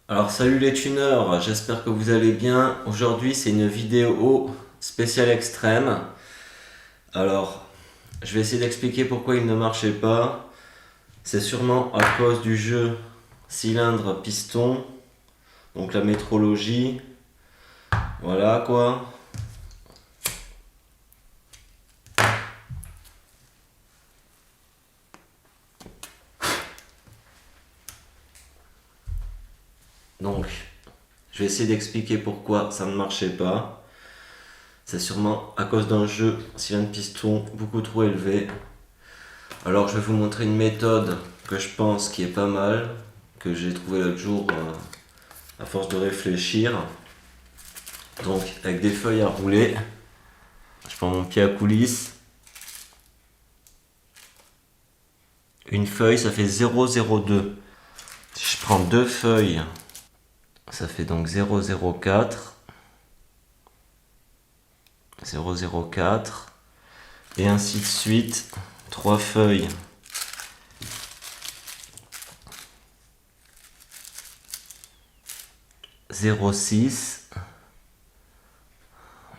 Alors salut les tuneurs, j'espère que vous allez bien. Aujourd'hui c'est une vidéo spéciale extrême. Alors je vais essayer d'expliquer pourquoi il ne marchait pas. C'est sûrement à cause du jeu cylindre-piston. Donc la métrologie. Voilà quoi. Donc je vais essayer d'expliquer pourquoi ça ne marchait pas. C'est sûrement à cause d'un jeu cylindre-piston beaucoup trop élevé. Alors je vais vous montrer une méthode que je pense qui est pas mal, que j'ai trouvé l'autre jour à force de réfléchir. Donc avec des feuilles à rouler, je prends mon pied à coulisse. Une feuille ça fait 0,02. Si je prends deux feuilles, ça fait donc 0,04. 0,04 et ainsi de suite. Trois feuilles. Zéro six.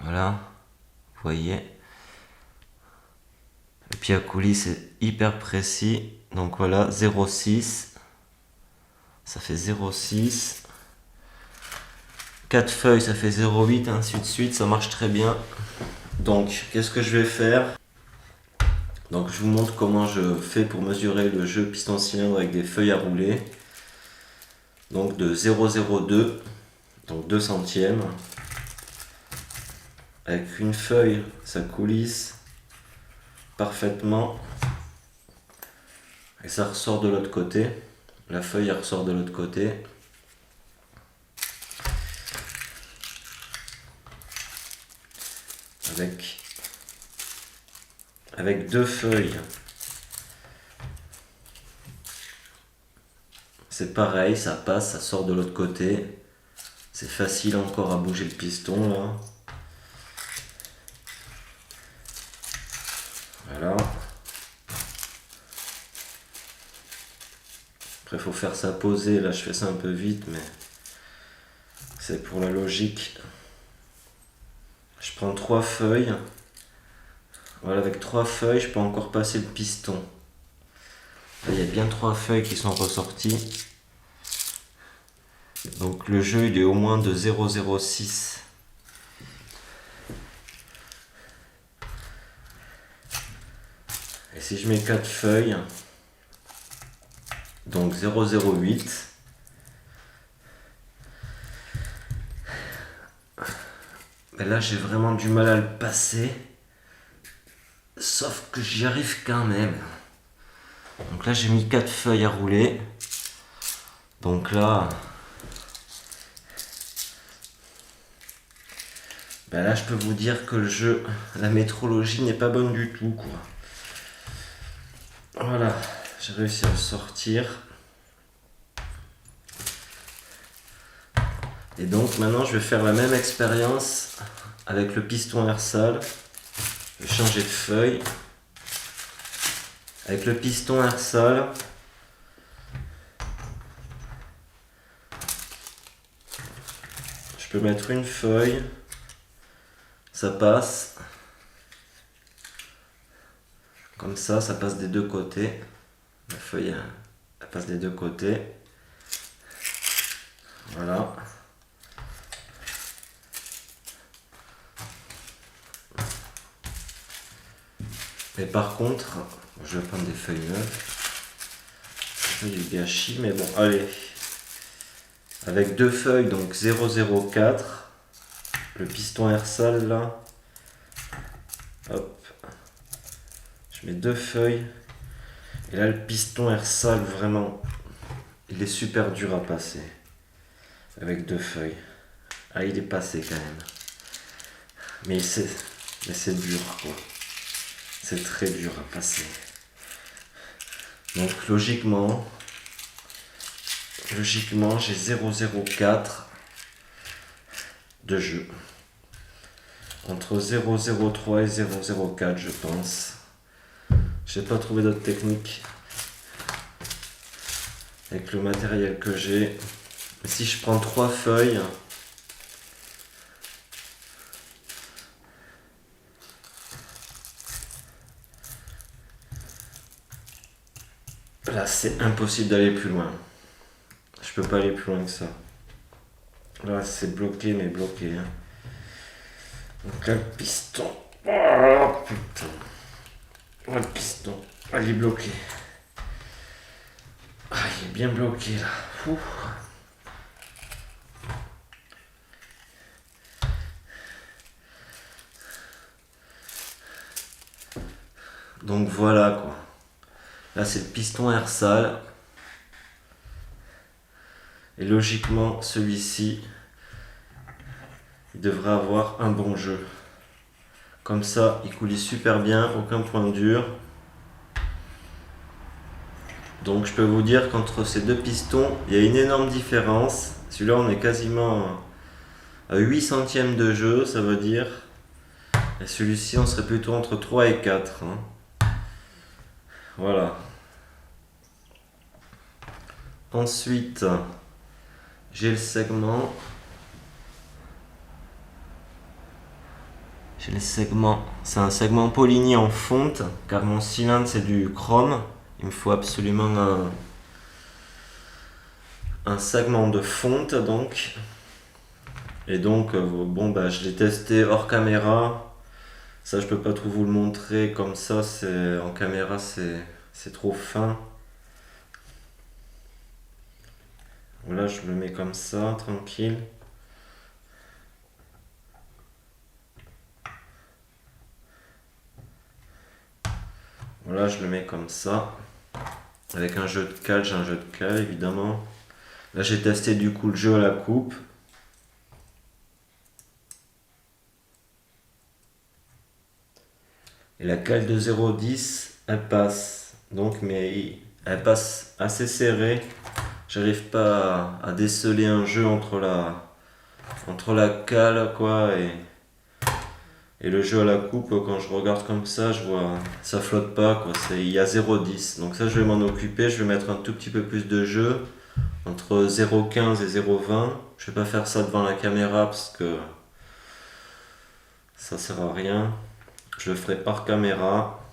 Voilà, vous voyez. Le pied à coulisse est hyper précis. Donc voilà, 0,6. Ça fait 0,6. 4 feuilles, ça fait 0,8, ainsi de suite. Ça marche très bien. Donc, qu'est-ce que je vais faire? Donc, je vous montre comment je fais pour mesurer le jeu piston-cylindre avec des feuilles à rouler. Donc, de 0,02, donc 2 centièmes. Avec une feuille, ça coulisse parfaitement. Et ça ressort de l'autre côté. La feuille, elle ressort de l'autre côté. Avec deux feuilles, c'est pareil, ça passe, ça sort de l'autre côté. C'est facile encore à bouger le piston là. Voilà. Après il faut faire ça poser, là je fais ça un peu vite mais c'est pour la logique. Je prends trois feuilles. Voilà, avec trois feuilles je peux encore passer le piston. Là, il y a bien trois feuilles qui sont ressorties. Donc le jeu il est au moins de 0,06. Et si je mets 4 feuilles, donc 0,08, ben là j'ai vraiment du mal à le passer, sauf que j'y arrive quand même. Donc là j'ai mis 4 feuilles à rouler, donc là, ben là je peux vous dire que le jeu, la métrologie n'est pas bonne du tout quoi. Voilà, j'ai réussi à le sortir. Et donc maintenant je vais faire la même expérience avec le piston Ersal. Je vais changer de feuille. Avec le piston Ersal, je peux mettre une feuille, ça passe. Comme ça passe des deux côtés. La feuille, elle passe des deux côtés. Voilà. Mais par contre, je vais prendre des feuilles neuves. C'est du gâchis, mais bon, allez. Avec deux feuilles, donc 004. Le piston Ersal là. Hop. Je mets deux feuilles. Et là, le piston Ersal, vraiment, il est super dur à passer. Avec deux feuilles. Ah, il est passé quand même. Mais c'est dur, quoi. C'est très dur à passer. Donc, logiquement, j'ai 004 de jeu. Entre 003 et 004, je pense. J'ai pas trouvé d'autre technique avec le matériel que j'ai. Si je prends 3 feuilles, là c'est impossible d'aller plus loin. Je peux pas aller plus loin que ça. Là c'est bloqué, mais bloqué. Hein. Donc là le piston. Oh putain. Le piston. Ah, il est bloqué. Ah, il est bien bloqué là. Ouh. Donc voilà quoi. Là c'est le piston Ersal. Et logiquement celui-ci il devrait avoir un bon jeu. Comme ça il coulisse super bien, aucun point dur. Donc je peux vous dire qu'entre ces deux pistons il y a une énorme différence. Celui-là on est quasiment à 8 centièmes de jeu, ça veut dire. Et celui-ci on serait plutôt entre 3 et 4. Hein. Voilà. Ensuite, j'ai le segment. C'est un segment Poligny en fonte, car mon cylindre c'est du chrome. Il me faut absolument un segment de fonte donc. Et donc, bon, bah, je l'ai testé hors caméra. Ça, je peux pas trop vous le montrer comme ça. En caméra, c'est trop fin. Voilà, je le mets comme ça, tranquille. Voilà, je le mets comme ça. Avec un jeu de cale, j'ai un jeu de cale évidemment. Là, j'ai testé du coup le jeu à la coupe. Et la cale de 0,10, elle passe. Donc, mais elle passe assez serrée. J'arrive pas à déceler un jeu entre la cale quoi et le jeu à la coupe. Quand je regarde comme ça, je vois ça flotte pas quoi. Il y a 0,10. Donc ça, je vais m'en occuper. Je vais mettre un tout petit peu plus de jeu entre 0,15 et 0,20. Je vais pas faire ça devant la caméra parce que ça sert à rien. Je le ferai hors caméra.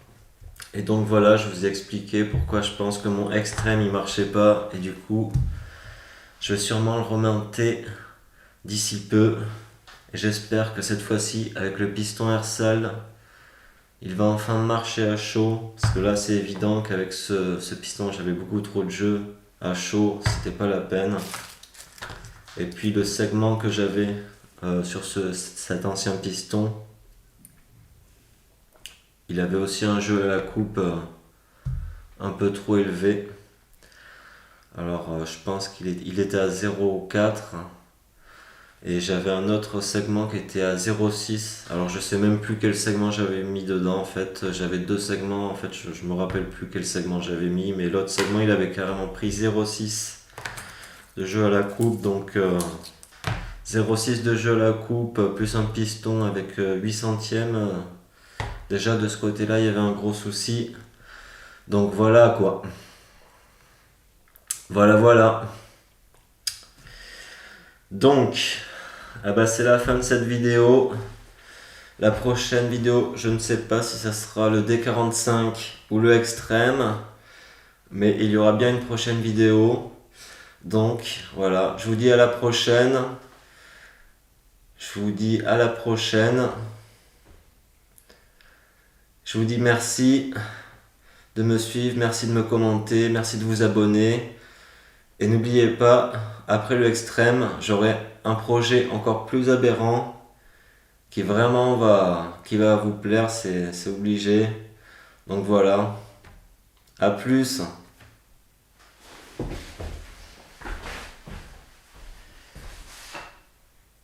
Et donc voilà, je vous ai expliqué pourquoi je pense que mon extrême il marchait pas. Et du coup, je vais sûrement le remonter d'ici peu. Et j'espère que cette fois-ci, avec le piston Ersal, il va enfin marcher à chaud. Parce que là, c'est évident qu'avec ce piston, j'avais beaucoup trop de jeu. À chaud, c'était pas la peine. Et puis le segment que j'avais sur cet ancien piston, il avait aussi un jeu à la coupe un peu trop élevé. Alors je pense qu'il était à 0,4 et j'avais un autre segment qui était à 0,6. Alors je sais même plus quel segment j'avais mis dedans en fait. J'avais deux segments en fait, je me rappelle plus quel segment j'avais mis, mais l'autre segment il avait carrément pris 0,6 de jeu à la coupe. Donc 0,6 de jeu à la coupe plus un piston avec 8 centièmes. Déjà de ce côté là il y avait un gros souci. Donc voilà quoi. Voilà. Donc, ah bah c'est la fin de cette vidéo. La prochaine vidéo, je ne sais pas si ça sera le D45 ou le extrême. Mais il y aura bien une prochaine vidéo. Donc voilà, je vous dis à la prochaine. Je vous dis merci de me suivre, merci de me commenter, merci de vous abonner. Et n'oubliez pas, après le extrême, j'aurai un projet encore plus aberrant qui vraiment qui va vous plaire, c'est obligé. Donc voilà, à plus.